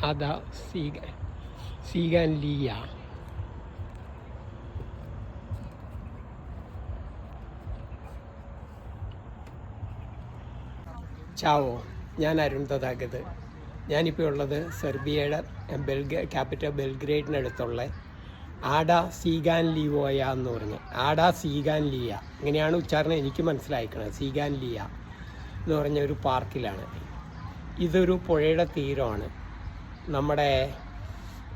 അതാ സീഗാൻ ലിയ. ചാവോ, ഞാൻ അരുൺ തഥാഗത്. ഞാനിപ്പോൾ ഉള്ളത് സെർബിയയുടെ ക്യാപിറ്റൽ ബെൽഗ്രേഡിനടുത്തുള്ള ആഡ സീഗാൻ ലിയോയ എന്ന് പറഞ്ഞ്, ആഡ സീഗാൻ ലിയ, ഇങ്ങനെയാണ് ഉച്ചാരണം എനിക്ക് മനസ്സിലായിരിക്കുന്നത്. സീഗാൻ ലിയ എന്ന് പറഞ്ഞ ഒരു പാർക്കിലാണ്. ഇതൊരു പുഴയുടെ തീരമാണ്. നമ്മുടെ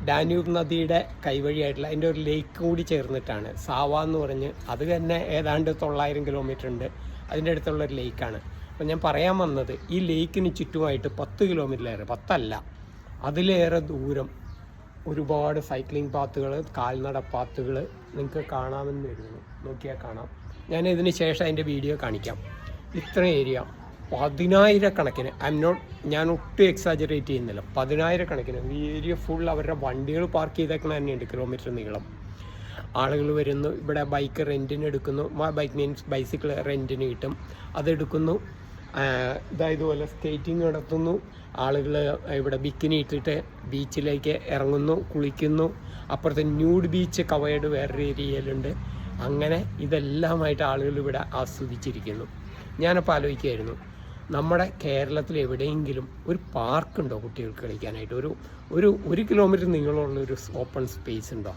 ഡാന്യൂബ് നദിയുടെ കൈവഴിയായിട്ടുള്ള അതിൻ്റെ ഒരു ലേക്ക് കൂടി ചേർന്നിട്ടാണ്. സാവ എന്ന് പറഞ്ഞ്, അത് തന്നെ ഏതാണ്ട് 900 കിലോമീറ്റർ ഉണ്ട്. അതിൻ്റെ അടുത്തുള്ളൊരു ലേക്കാണ്. അപ്പോൾ ഞാൻ പറയാൻ വന്നത്, ഈ ലേക്കിന് ചുറ്റുമായിട്ട് 10 കിലോമീറ്ററിലേറെ, 10 അല്ല അതിലേറെ ദൂരം ഒരുപാട് സൈക്ലിംഗ് പാത്തുകൾ, കാൽനട പാത്തുകൾ നിങ്ങൾക്ക് കാണാമെന്ന് വരുന്നു. നോക്കിയാൽ കാണാം. ഞാൻ ഇതിന് ശേഷം അതിൻ്റെ വീഡിയോ കാണിക്കാം. ഇത്ര ഏരിയ 10,000 കണക്കിന്, ഞാൻ ഒട്ടും എക്സാജറേറ്റ് ചെയ്യുന്നില്ല, 10,000 കണക്കിന് ഈ ഏരിയ ഫുൾ അവരുടെ വണ്ടികൾ പാർക്ക് ചെയ്തേക്കണ തന്നെയുണ്ട്. കിലോമീറ്റർ നീളം ആളുകൾ വരുന്നു. ഇവിടെ ബൈക്ക് റെൻറ്റിന് എടുക്കുന്നു. ബൈക്ക് മീൻസ് ബൈസിക്കിൾ റെൻറ്റിന് കിട്ടും, അതെടുക്കുന്നു. ഇതുപോലെ സ്കേറ്റിംഗ് നടത്തുന്നു. ആളുകൾ ഇവിടെ ബിക്കിനി ഇട്ടിട്ട് ബീച്ചിലേക്ക് ഇറങ്ങുന്നു, കുളിക്കുന്നു. അപ്പുറത്തെ ന്യൂഡ് ബീച്ച് കവേർഡ് വേറൊരു ഏരിയയിലുണ്ട്. അങ്ങനെ ഇതെല്ലാമായിട്ട് ആളുകൾ ഇവിടെ ആസ്വദിച്ചിരിക്കുന്നു. ഞാനപ്പോൾ ആലോചിക്കുകയായിരുന്നു, നമ്മുടെ കേരളത്തിൽ എവിടെയെങ്കിലും ഒരു പാർക്കുണ്ടോ കുട്ടികൾക്ക് കളിക്കാനായിട്ട്? ഒരു കിലോമീറ്റർ നീളമുള്ളൊരു ഓപ്പൺ സ്പേസ് ഉണ്ടോ?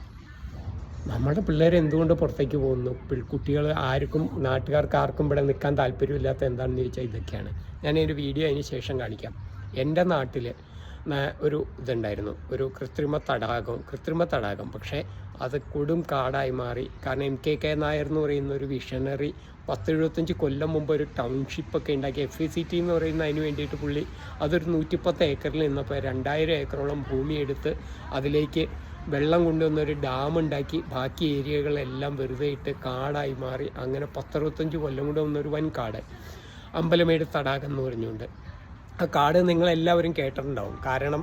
നമ്മുടെ പിള്ളേർ എന്തുകൊണ്ട് പുറത്തേക്ക് പോകുന്നു? കുട്ടികൾ ആർക്കും, നാട്ടുകാർക്ക് ആർക്കും ഇവിടെ നിൽക്കാൻ താല്പര്യമില്ലാത്ത എന്താണെന്ന് ചോദിച്ചാൽ ഇതൊക്കെയാണ്. ഞാനൊരു വീഡിയോ അതിന് ശേഷം കാണിക്കാം. എൻ്റെ നാട്ടിൽ ഒരു ഇതുണ്ടായിരുന്നു, ഒരു കൃത്രിമ തടാകം. പക്ഷേ അത് കൊടും കാടായി മാറി. കാരണം MKK നായർ എന്ന് പറയുന്ന ഒരു വിഷണറി 10-75 കൊല്ലം മുമ്പ് ഒരു ടൗൺഷിപ്പൊക്കെ ഉണ്ടാക്കി. FACT എന്ന് പറയുന്ന അതിന് വേണ്ടിയിട്ട് പുള്ളി അതൊരു 110 ഏക്കറിൽ നിന്നപ്പോൾ 2000 ഏക്കറോളം ഭൂമി എടുത്ത് അതിലേക്ക് വെള്ളം കൊണ്ടുവന്നൊരു ഡാം ഉണ്ടാക്കി. ബാക്കി ഏരിയകളെല്ലാം വെറുതെ ഇട്ട് കാടായി മാറി. അങ്ങനെ 10-65 കൊല്ലം കൊണ്ട് വന്നൊരു വൻ കാട്, അമ്പലമേട് തടാകം എന്ന് പറഞ്ഞുകൊണ്ട്. ആ കാട് നിങ്ങളെല്ലാവരും കേട്ടിട്ടുണ്ടാവും. കാരണം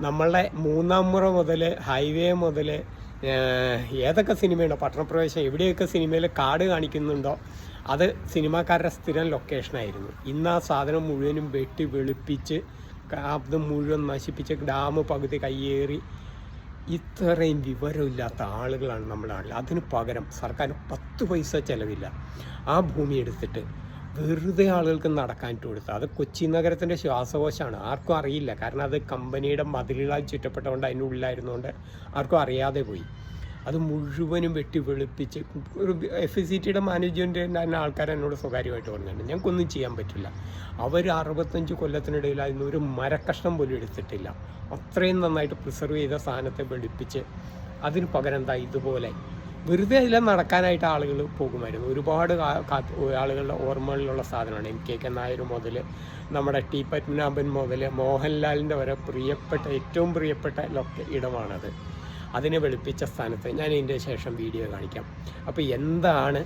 നമ്മളുടെ 3-ാം മുറ മുതൽ, ഹൈവേ മുതൽ, ഏതൊക്കെ സിനിമയുണ്ടോ, പട്ടണപ്രവേശം, എവിടെയൊക്കെ സിനിമയിൽ കാട് കാണിക്കുന്നുണ്ടോ അത് സിനിമാക്കാരുടെ സ്ഥിരം ലൊക്കേഷനായിരുന്നു. ഇന്ന് ആ സാധനം മുഴുവനും വെട്ടി വെളുപ്പിച്ച് അത് മുഴുവൻ നശിപ്പിച്ച് ഡാം പകുതി കയ്യേറി. ഇത്രയും വിവരമില്ലാത്ത ആളുകളാണ് നമ്മുടെ നാട്ടിൽ. അതിന് പകരം സർക്കാർ 10 പൈസ ചിലവില്ല ആ ഭൂമി എടുത്തിട്ട് വെറുതെ ആളുകൾക്ക് നടക്കാനിട്ട് കൊടുത്തു. അത് കൊച്ചി നഗരത്തിൻ്റെ ശ്വാസകോശമാണ്. ആർക്കും അറിയില്ല. കാരണം അത് കമ്പനിയുടെ മതിലുകളാൽ ചുറ്റപ്പെട്ടതുകൊണ്ട്, അതിൻ്റെ ഉള്ളിലായിരുന്നുകൊണ്ട് ആർക്കും അറിയാതെ പോയി. അത് മുഴുവനും വെട്ടി വെളുപ്പിച്ച് ഒരു FACTയുടെ മാനേജ്മെൻറ്റ് തന്നെ ആൾക്കാർ എന്നോട് സ്വകാര്യമായിട്ട് പറഞ്ഞിട്ടുണ്ട്, ഞങ്ങൾക്കൊന്നും ചെയ്യാൻ പറ്റില്ല. അവർ 65 കൊല്ലത്തിനിടയിൽ അതിന് ഒരു മരക്കഷ്ണം പോലും എടുത്തിട്ടില്ല. അത്രയും നന്നായിട്ട് പ്രിസർവ് ചെയ്ത സാധനത്തെ വെളുപ്പിച്ച് അതിന് പകരം എന്താ ഇതുപോലെ വെറുതെ അതിൽ നടക്കാനായിട്ട് ആളുകൾ പോകുമായിരുന്നു. ഒരുപാട് ആളുകളുടെ ഓർമ്മകളിലുള്ള സാധനമാണ്. MKK നായർ മുതൽ നമ്മുടെ T പത്മനാഭൻ മുതൽ മോഹൻലാലിൻ്റെ വരെ ഏറ്റവും പ്രിയപ്പെട്ട ഇടമാണത്. അതിനെ വെളുപ്പിച്ച സ്ഥാനത്ത് ഞാൻ ഇതിൻ്റെ ശേഷം വീഡിയോ കാണിക്കാം. അപ്പോൾ എന്താണ്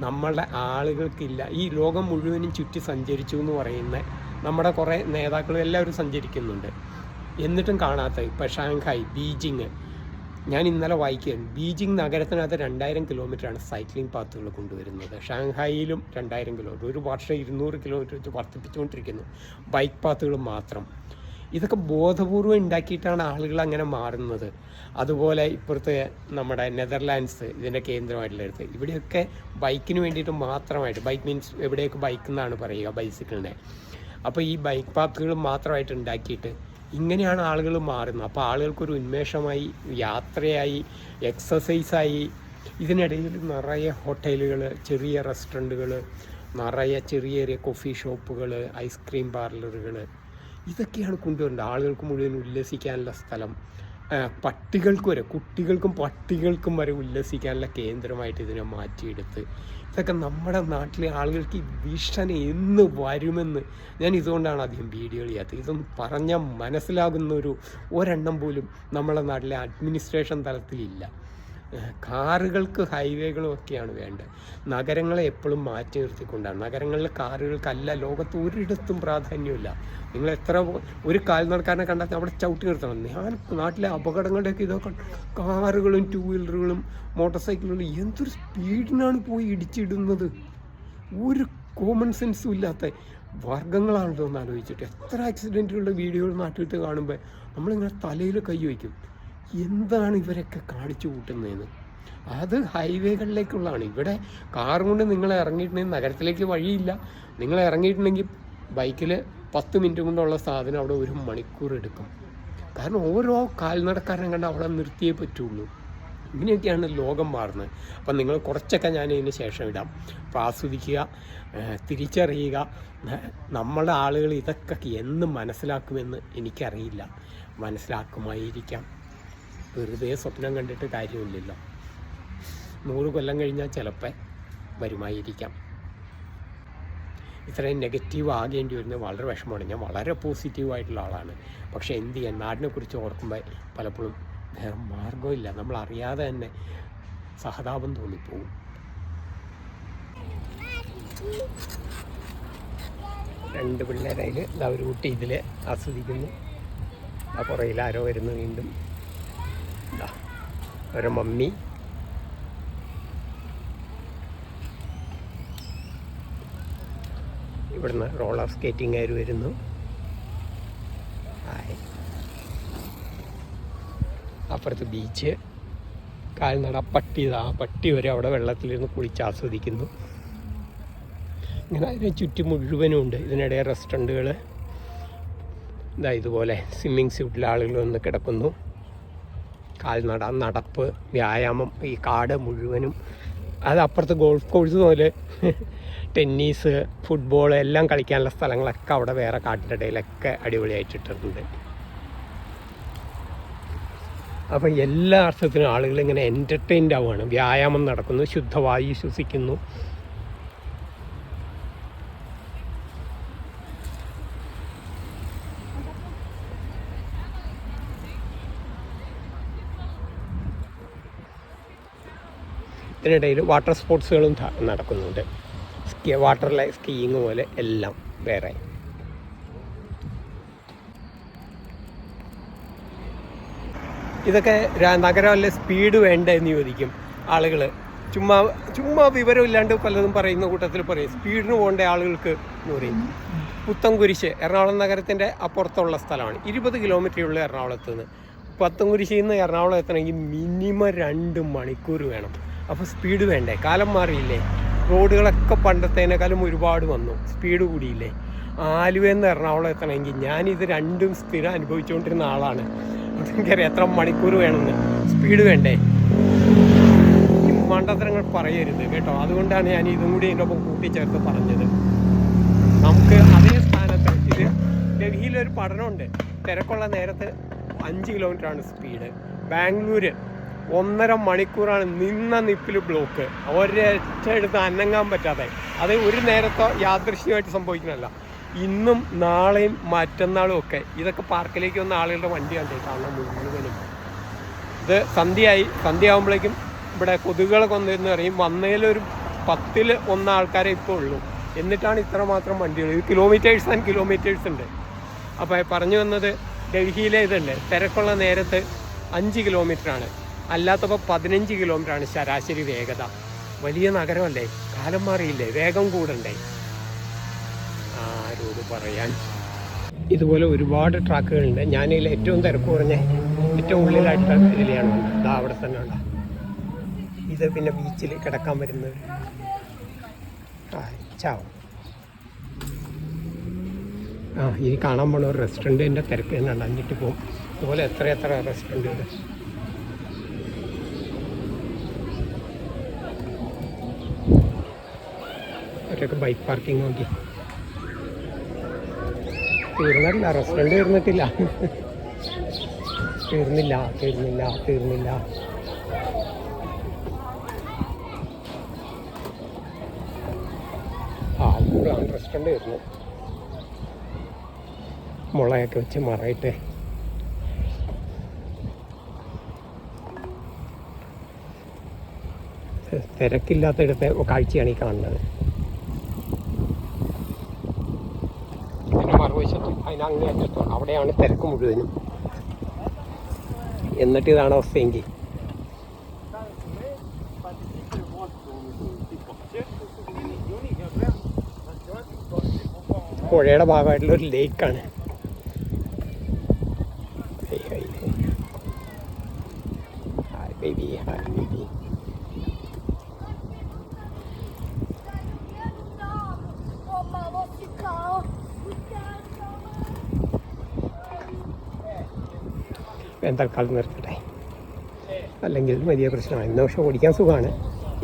നമ്മളുടെ ആളുകൾക്കില്ല, ഈ ലോകം മുഴുവനും ചുറ്റി സഞ്ചരിച്ചു എന്ന് പറയുന്ന നമ്മുടെ കുറേ നേതാക്കളും എല്ലാവരും സഞ്ചരിക്കുന്നുണ്ട്, എന്നിട്ടും കാണാത്ത ഇപ്പോൾ ഷാങ്ഹായ്, ബീജിങ്. ഞാൻ ഇന്നലെ വായിക്കുകയാണ്, ബീജിംഗ് നഗരത്തിനകത്ത് 2000 കിലോമീറ്ററാണ് സൈക്ലിംഗ് പാത്തുകൾ കൊണ്ടുവരുന്നത്. ഷാങ്ഹായിലും 2000 കിലോമീറ്റർ, ഒരു വർഷം 200 കിലോമീറ്റർ വെച്ച് വർദ്ധിപ്പിച്ചുകൊണ്ടിരിക്കുന്നു ബൈക്ക് പാത്തുകൾ മാത്രം. ഇതൊക്കെ ബോധപൂർവം ഉണ്ടാക്കിയിട്ടാണ് ആളുകൾ അങ്ങനെ മാറുന്നത്. അതുപോലെ ഇപ്പുറത്തെ നമ്മുടെ നെതർലാൻഡ്സ് ഇതിൻ്റെ കേന്ദ്രമായിട്ടുള്ളടുത്ത്, ഇവിടെയൊക്കെ ബൈക്കിന് വേണ്ടിയിട്ട് മാത്രമായിട്ട്, ബൈക്ക് മീൻസ് എവിടെയൊക്കെ ബൈക്ക് എന്നാണ് പറയുക, ബൈസിക്കിളിനെ. അപ്പോൾ ഈ ബൈക്ക് പാത്തുകൾ മാത്രമായിട്ട് ഉണ്ടാക്കിയിട്ട് ഇങ്ങനെയാണ് ആളുകൾ മാറുന്നത്. അപ്പോൾ ആളുകൾക്കൊരു ഉന്മേഷമായി, യാത്രയായി, എക്സസൈസായി. ഇതിനിടയിൽ നിറയെ ഹോട്ടലുകൾ, ചെറിയ റെസ്റ്റോറൻറ്റുകൾ, നിറയെ ചെറിയ കോഫി ഷോപ്പുകൾ, ഐസ്ക്രീം പാർലറുകൾ, ഇതൊക്കെയാണ് കൊണ്ടുവരേണ്ടത്. ആളുകൾക്ക് മുഴുവൻ ഉല്ലസിക്കാനുള്ള സ്ഥലം, കുട്ടികൾക്കും പട്ടികൾക്കും വരെ ഉല്ലസിക്കാനുള്ള കേന്ദ്രമായിട്ട് ഇതിനെ മാറ്റിയെടുത്ത്. ഇതൊക്കെ നമ്മുടെ നാട്ടിലെ ആളുകൾക്ക് ഈ വിഷൻ എന്ന് വരുമെന്ന് ഞാൻ ഇതുകൊണ്ടാണ് അധികം വീഡിയോകൾ ചെയ്യാത്തത്. ഇതൊന്നും പറഞ്ഞാൽ മനസ്സിലാകുന്ന ഒരെണ്ണം പോലും നമ്മുടെ നാട്ടിലെ അഡ്മിനിസ്ട്രേഷൻ തലത്തിലില്ല. കാറുകൾക്ക് ഹൈവേകളും ഒക്കെയാണ് വേണ്ടത്. നഗരങ്ങളെ എപ്പോഴും മാറ്റി നിർത്തിക്കൊണ്ടാണ്. നഗരങ്ങളിലെ കാറുകൾക്കല്ല ലോകത്ത് ഒരിടത്തും പ്രാധാന്യമില്ല. നിങ്ങൾ ഒരു കാൽനടക്കാരനെ കണ്ടാൽ അവിടെ ചവിട്ടി നിർത്തണം. ഞാൻ നാട്ടിലെ അപകടങ്ങളുടെയൊക്കെ ഇതൊക്കെ, കാറുകളും 2 വീലറുകളും മോട്ടോർ സൈക്കിളുകളും എന്തൊരു സ്പീഡിനാണ് പോയി ഇടിച്ചിടുന്നത്. ഒരു കോമൺ സെൻസും ഇല്ലാത്ത വർഗ്ഗങ്ങളാണല്ലോ എന്ന് ആലോചിച്ചിട്ട്. എത്ര ആക്സിഡൻറ്റുകളുടെ വീഡിയോകൾ നാട്ടിലത്തെ കാണുമ്പോൾ നമ്മളിങ്ങനെ തലയിൽ കൈ വയ്ക്കും, എന്താണ് ഇവരൊക്കെ കാണിച്ചു കൂട്ടുന്നതെന്ന്. അത് ഹൈവേകളിലേക്കുള്ളതാണ്. ഇവിടെ കാർ കൊണ്ട് നിങ്ങൾ ഇറങ്ങിയിട്ടുണ്ടെങ്കിൽ നഗരത്തിലേക്ക് വഴിയില്ല. നിങ്ങൾ ഇറങ്ങിയിട്ടുണ്ടെങ്കിൽ ബൈക്കിൽ 10 മിനിറ്റ് കൊണ്ടുള്ള സാധനം അവിടെ 1 മണിക്കൂർ എടുക്കും. കാരണം ഓരോ കാൽനടക്കാരനെ കണ്ട് അവിടെ നിർത്തിയേ പറ്റുള്ളൂ. ഇങ്ങനെയൊക്കെയാണ് ലോകം മാറുന്നത്. അപ്പം നിങ്ങൾ കുറച്ചൊക്കെ ഞാൻ ഇതിന് ശേഷം ഇടാം. അപ്പോൾ ആസ്വദിക്കുക, തിരിച്ചറിയുക. നമ്മളുടെ ആളുകൾ ഇതൊക്കെ എന്ന് മനസ്സിലാക്കുമെന്ന് എനിക്കറിയില്ല. മനസ്സിലാക്കുമായിരിക്കാം. വെറുതെ സ്വപ്നം കണ്ടിട്ട് കാര്യമില്ലല്ലോ. 100 കൊല്ലം കഴിഞ്ഞാൽ ചിലപ്പോൾ വരുമായിരിക്കാം. ഇത്രയും നെഗറ്റീവ് ആകേണ്ടി വരുന്നത് വളരെ വിഷമമാണ്. ഞാൻ വളരെ പോസിറ്റീവായിട്ടുള്ള ആളാണ്. പക്ഷേ എന്ത് ചെയ്യാൻ, നാടിനെക്കുറിച്ച് ഓർക്കുമ്പോൾ പലപ്പോഴും വേറെ മാർഗമില്ല. നമ്മൾ അറിയാതെ തന്നെ സഹതാപം തോന്നിപ്പോവും. രണ്ട് പിള്ളേരതിൽ ഒരു കുട്ടി ഇതിൽ ആസ്വദിക്കുന്നു. ആ പുറയിൽ ആരോ വരുന്നു വീണ്ടും. ഒരു മമ്മി. ഇവിടുന്ന് റോളർ സ്കേറ്റിംഗുകാർ വരുന്നു. അപ്പുറത്ത് ബീച്ച്, കാൽനട പട്ടി. ആ പട്ടി വരെ അവിടെ വെള്ളത്തിലിരുന്ന് കുളിച്ച് ആസ്വദിക്കുന്നു. ഇങ്ങനെ അതിന് ചുറ്റും മുഴുവനും ഉണ്ട്. ഇതിനിടെ റെസ്റ്റോറൻറ്റുകൾ. ഇതുപോലെ സ്വിമ്മിങ് സ്യൂട്ടിൽ ആളുകൾ വന്ന് കിടക്കുന്നു. കാൽനട, നടപ്പ്, വ്യായാമം. ഈ കാട് മുഴുവനും. അത് അപ്പുറത്ത് ഗോൾഫ് കോഴ്സ് പോലെ ടെന്നീസ്, ഫുട്ബോൾ എല്ലാം കളിക്കാനുള്ള സ്ഥലങ്ങളൊക്കെ അവിടെ വേറെ കാട്ടിൻ്റെ ഇടയിലൊക്കെ അടിപൊളിയായിട്ടിട്ടുണ്ട്. അപ്പം എല്ലാ അർത്ഥത്തിനും ആളുകൾ ഇങ്ങനെ എൻ്റർടൈൻഡ് ആവുകയാണ്. വ്യായാമം നടക്കുന്നു, ശുദ്ധവായു ശ്വസിക്കുന്നു. ഇതിനിടയിൽ വാട്ടർ സ്പോർട്സുകളും നടക്കുന്നുണ്ട്. വാട്ടറിലെ സ്കീയിങ് പോലെ എല്ലാം വേറെ. ഇതൊക്കെ നഗരമല്ലേ സ്പീഡ് വേണ്ട എന്ന് ചോദിക്കും ആളുകൾ. ചുമ്മാ വിവരമില്ലാണ്ട് പലതും പറയുന്ന കൂട്ടത്തിൽ പറയും സ്പീഡിന് പോകേണ്ട ആളുകൾക്ക് എന്ന് പറയും. പുത്തൻകുരിശ് എറണാകുളം നഗരത്തിൻ്റെ അപ്പുറത്തുള്ള സ്ഥലമാണ്. 20 കിലോമീറ്ററുള്ള എറണാകുളത്ത് നിന്ന്. പുത്തൻകുരിശിൽ നിന്ന് എറണാകുളം എത്തണമെങ്കിൽ മിനിമം 2 മണിക്കൂർ വേണം. അപ്പോൾ സ്പീഡ് വേണ്ടേ? കാലം മാറിയില്ലേ? റോഡുകളൊക്കെ പണ്ടത്തേനേക്കാളും ഒരുപാട് വന്നു, സ്പീഡ് കൂടിയില്ലേ? ആലുവയിൽ നിന്ന് എറണാകുളം എത്തണമെങ്കിൽ ഞാനിത് രണ്ടും സ്ഥിരം അനുഭവിച്ചുകൊണ്ടിരുന്ന ആളാണ്. എനിക്കറിയാം എത്ര മണിക്കൂർ വേണമെന്ന്. സ്പീഡ് വേണ്ടേ? ഈ മണ്ടത്തരങ്ങൾ പറയരുത് കേട്ടോ. അതുകൊണ്ടാണ് ഞാൻ ഇതും കൂടി എൻ്റെ ഒപ്പം കൂട്ടിച്ചേർത്ത് പറഞ്ഞത്. നമുക്ക് അതേ സ്ഥാനത്ത് ഇത് ഡൽഹിയിലൊരു പഠനമുണ്ട്. തിരക്കുള്ള നേരത്ത് 5 കിലോമീറ്ററാണ് സ്പീഡ്. ബാംഗ്ലൂര് 1.5 മണിക്കൂറാണ് നിന്ന നിപ്പിൽ ബ്ലോക്ക്. ഒരൊറ്റ എടുത്ത് അനങ്ങാൻ പറ്റാതെ. അത് ഒരു നേരത്തോ യാദൃശ്യമായിട്ട് സംഭവിക്കുന്നതല്ല. ഇന്നും നാളെയും മറ്റന്നാളും ഒക്കെ ഇതൊക്കെ പാർക്കിലേക്ക് വന്ന ആളുകളുടെ വണ്ടി കണ്ടേ കാണാൻ മുഴുവനും. ഇത് സന്ധ്യയാകുമ്പോഴേക്കും ഇവിടെ കൊതുകുകളെ കൊന്നിരുന്ന് പറയും. വന്നതിലൊരു 10-ൽ 1 ആൾക്കാരെ ഇപ്പോൾ ഉള്ളൂ. എന്നിട്ടാണ് ഇത്രമാത്രം വണ്ടികൾ. ഇത് കിലോമീറ്റേഴ്സ് ആൻഡ് കിലോമീറ്റേഴ്സ് ഉണ്ട്. അപ്പോൾ പറഞ്ഞു വന്നത് ഡൽഹിയിലെ ഇതുണ്ട്, തിരക്കുള്ള നേരത്ത് 5 കിലോമീറ്ററാണ്, അല്ലാത്തപ്പോൾ 15 കിലോമീറ്ററാണ് ശരാശരി വേഗത. വലിയ നഗരമല്ലേ, കാലം മാറിയില്ലേ, വേഗം കൂടണ്ടേ? ആരോട് പറയാൻ. ഇതുപോലെ ഒരുപാട് ട്രാക്കുകളുണ്ട്. ഞാനതിൽ ഏറ്റവും തിരക്ക് കുറഞ്ഞ ഏറ്റവും ഉള്ളിലായിട്ട് ഇതിലെയാണ് വന്നത്. ഇതാ അവിടെ തന്നെ ഉണ്ട്. ഇത് പിന്നെ ബീച്ചിൽ കിടക്കാൻ വരുന്നത്. ചാവും. ഇനി കാണാൻ പോണ ഒരു റെസ്റ്റോറൻറ്റിൻ്റെ തിരക്ക് തന്നെയാണ്. അഞ്ഞിട്ട് പോകും. ഇതുപോലെ എത്ര റെസ്റ്റോറൻറ്റുകൾ. അവരൊക്കെ ബൈക്ക് പാർക്കിംഗ് നോക്കി. തീർന്നില്ല, റെസ്റ്റോറൻറ്റ് തീർന്നിട്ടില്ല. തീർന്നില്ല. റെസ്റ്റോറൻറ്റ് വരുന്നു. മുളയൊക്കെ വെച്ച് മറയിട്ട് തിരക്കില്ലാത്തയിടത്തെ കാഴ്ചയാണ് ഈ കാണുന്നത്. അതിന് മറുവശത്തും അതിനങ്ങേറ്റത്തും അവിടെയാണ് തിരക്ക് മുഴുവനും. എന്നിട്ട് ഇതാണ് അവസ്ഥയെങ്കിൽ പുഴയുടെ ഭാഗമായിട്ടുള്ള ഒരു ലേക്കാണ്. Baby hi baby. തൽക്കാലം നിർത്തട്ടെ, അല്ലെങ്കിൽ വലിയ പ്രശ്നമാണ്. ഇന്ന് പക്ഷേ ഓടിക്കാൻ സുഖമാണ്.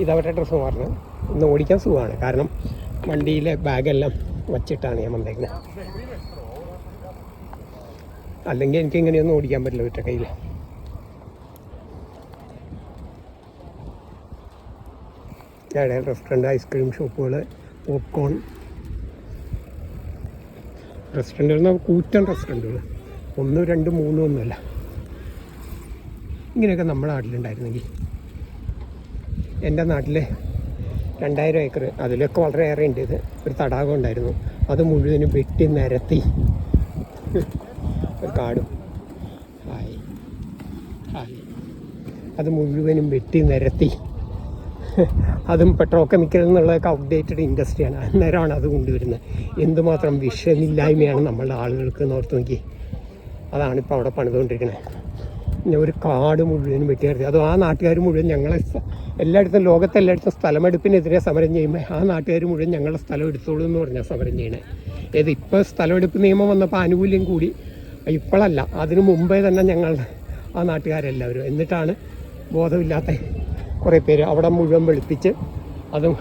ഇതവരുടെ ഡ്രസ്സ് മാറണം. ഇന്ന് ഓടിക്കാൻ സുഖമാണ്, കാരണം വണ്ടിയിലെ ബാഗെല്ലാം വച്ചിട്ടാണ് ഞാൻ വന്നേക്കുന്നത്. അല്ലെങ്കിൽ എനിക്ക് ഇങ്ങനെയൊന്നും ഓടിക്കാൻ പറ്റില്ല ഒറ്റ കയ്യിൽ. ഇവിടെ റെസ്റ്റോറൻറ്റ്, ഐസ്ക്രീം ഷോപ്പുകൾ, പോപ്കോൺ റെസ്റ്റോറൻറ്റുകൾ, കൂറ്റൻ റെസ്റ്റോറൻറ്റുകൾ, 1, 2, 3 ഒന്നുമല്ല. ഇങ്ങനെയൊക്കെ നമ്മുടെ നാട്ടിലുണ്ടായിരുന്നെങ്കിൽ. എൻ്റെ നാട്ടിൽ 2000 ഏക്കർ, അതിലൊക്കെ വളരെയേറെ ഉണ്ട്. ഇത് ഒരു തടാകം ഉണ്ടായിരുന്നു, അത് മുഴുവനും വെട്ടി നിരത്തി ഒരു കാടും അത് മുഴുവനും വെട്ടി നിരത്തി. അതും പെട്രോ കെമിക്കൽ എന്നുള്ളതൊക്കെ ഔട്ട്ഡേറ്റഡ് ഇൻഡസ്ട്രിയാണ്. അന്നേരമാണ് അത് കൊണ്ടുവരുന്നത്. എന്തുമാത്രം വിഷമില്ലായ്മയാണ് നമ്മളുടെ ആളുകൾക്ക് ഓർത്ത് നോക്കി. അതാണിപ്പോൾ അവിടെ പണിതുകൊണ്ടിരിക്കുന്നത്. ഒരു കാട് മുഴുവനും വെട്ടി നിർത്തി. അത് ആ നാട്ടുകാർ മുഴുവൻ ഞങ്ങളെ എല്ലായിടത്തും, ലോകത്തെല്ലായിടത്തും സ്ഥലമെടുപ്പിനെതിരെ സമരം ചെയ്യുമ്പോൾ ആ നാട്ടുകാർ മുഴുവൻ ഞങ്ങളുടെ സ്ഥലം എടുത്തോളൂ എന്ന് പറഞ്ഞാൽ സമരം ചെയ്യണേ. ഏത് ഇപ്പോൾ സ്ഥലമെടുപ്പ് നിയമം വന്നപ്പോൾ ആനുകൂല്യം കൂടി, ഇപ്പോഴല്ല, അതിനു മുമ്പേ തന്നെ ഞങ്ങൾ ആ നാട്ടുകാരെല്ലാവരും. എന്നിട്ടാണ് ബോധമില്ലാത്ത കുറേ പേര് അവിടെ മുഴുവൻ വെളുപ്പിച്ച്, അതും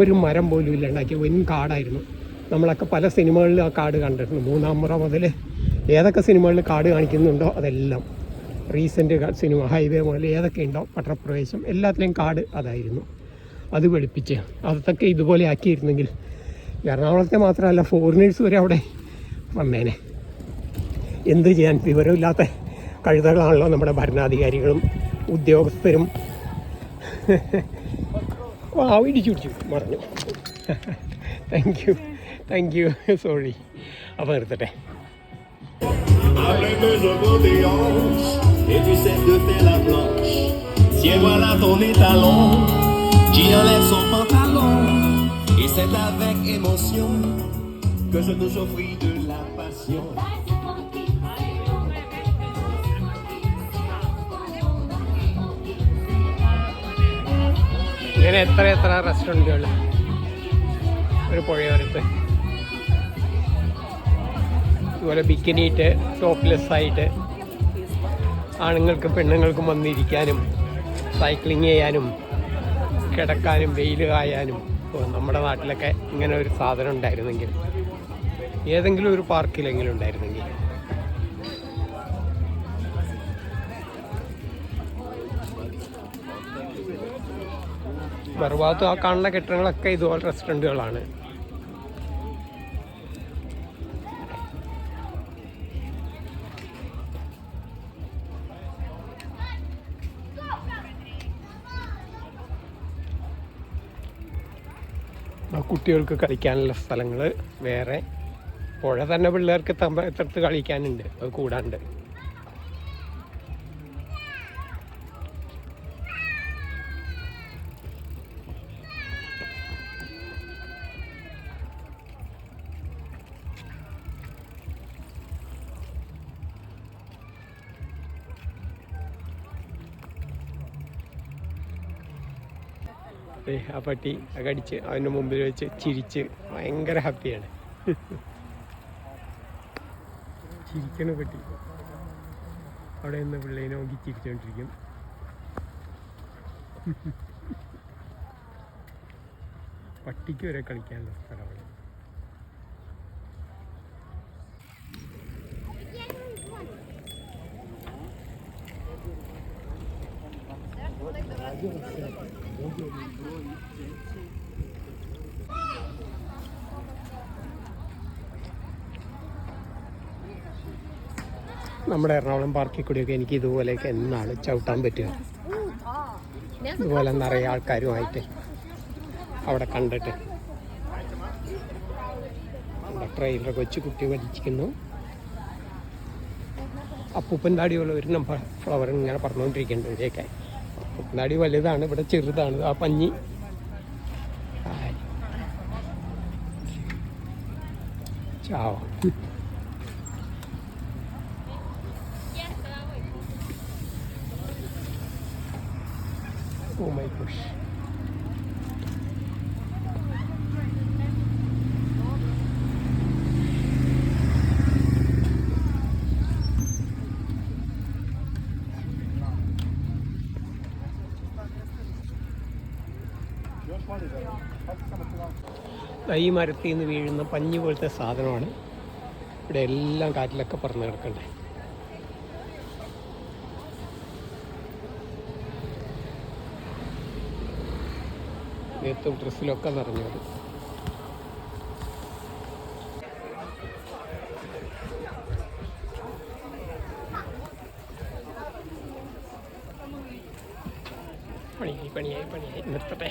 ഒരു മരം പോലും ഇല്ലാണ്ടാക്കി. വരും കാടായിരുന്നു. നമ്മളൊക്കെ പല സിനിമകളിലും ആ കാട് കണ്ടിട്ടുണ്ട്. 3-ാം മുറ മുതൽ ഏതൊക്കെ സിനിമകളിൽ കാട് കാണിക്കുന്നുണ്ടോ അതെല്ലാം, റീസെൻ്റ് സിനിമ, ഹൈവേ മുതൽ ഏതൊക്കെ ഉണ്ടോ, പട്ടണപ്രവേശം, എല്ലാത്തിലെയും കാട് അതായിരുന്നു. അത് വെളുപ്പിച്ച് അതൊക്കെ ഇതുപോലെ ആക്കിയിരുന്നെങ്കിൽ എറണാകുളത്തെ മാത്രമല്ല, ഫോറിനേഴ്സ് വരെ അവിടെ വന്നേനെ. എന്ത് ചെയ്യാൻ, വിവരമില്ലാത്ത കഴുതകളാണല്ലോ നമ്മുടെ ഭരണാധികാരികളും ഉദ്യോഗസ്ഥരും. ഇടിച്ചു മറഞ്ഞു. Thank you sorry. അപ്പോൾ നിർത്തട്ടെ. Avec besoin de hanches et tu sais de faire la planche. Tiens voilà ton étalon qui enlève son pantalon. Et c'est avec émotion que je te souffris de la passion. ഇങ്ങനെ എത്ര റെസ്റ്റോറൻറ്റുകൾ ഒരു പുഴയോരത്ത്. ഇതുപോലെ ബിക്കിനിയിട്ട് ടോപ്ലെസ്സായിട്ട് ആണുങ്ങൾക്കും പെണ്ണുങ്ങൾക്കും വന്നിരിക്കാനും cycling ചെയ്യാനും കിടക്കാനും വെയിൽ കായാനും. നമ്മുടെ നാട്ടിലൊക്കെ ഇങ്ങനെ ഒരു സാധനം ഉണ്ടായിരുന്നെങ്കിൽ, ഏതെങ്കിലും ഒരു പാർക്കിലെങ്കിലും ഉണ്ടായിരുന്നെങ്കിൽ. മറുഭാഗത്ത് ആ കാണുന്ന കെട്ടിടങ്ങളൊക്കെ ഇതുപോലെ റെസ്റ്റോറൻറ്റുകളാണ്. കുട്ടികൾക്ക് കളിക്കാനുള്ള സ്ഥലങ്ങൾ വേറെ, പുഴ തന്നെ പിള്ളേർക്ക് എത്രത്ത് കളിക്കാനുണ്ട്, അത് കൂടാണ്ട്. ആ പട്ടി കടിച്ച് അതിൻ്റെ മുമ്പിൽ വെച്ച് ചിരിച്ച് ഭയങ്കര ഹാപ്പിയാണ്. ചിരിക്കണ പട്ടി അവിടെ നിന്ന് പിള്ളേനെ നോക്കി ചിരിച്ചുകൊണ്ടിരിക്കും. പട്ടിക്ക് വരെ കളിക്കാനുള്ള സ്ഥലമാണ്. നമ്മുടെ എറണാകുളം പാർക്കിൽ കൂടിയൊക്കെ എനിക്ക് ഇതുപോലെയൊക്കെ എന്നാണ് ചവിട്ടാൻ പറ്റുക. ഇതുപോലെ നിറയെ ആൾക്കാരുമായിട്ട് അവിടെ കണ്ടിട്ട്. ട്രെയിലർ കൊച്ചു കുട്ടി വലിച്ചിരിക്കുന്നു. അപ്പൂപ്പൻ താടിയുള്ള ഒരു നമ്പർ ഫ്ലവർ ഇങ്ങനെ പറഞ്ഞുകൊണ്ടിരിക്കുന്നുണ്ട്. ഇവിടെയൊക്കെ അപ്പൂപ്പൻ താടി വലുതാണ്, ഇവിടെ ചെറുതാണ്. ആ പഞ്ഞി ചാവ. Oh my gosh. ഈ മരത്തിൽ നിന്ന് വീഴുന്ന പഞ്ഞി പോലത്തെ സാധനമാണ് ഇവിടെ എല്ലാം കാറ്റിലൊക്കെ പറന്ന് കിടക്കണ്ടേ. ദേഹത്തും ഡ്രസ്സിലൊക്കെ നിറഞ്ഞു വരും. പണിയായി നിർത്തട്ടെ.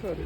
Sorry.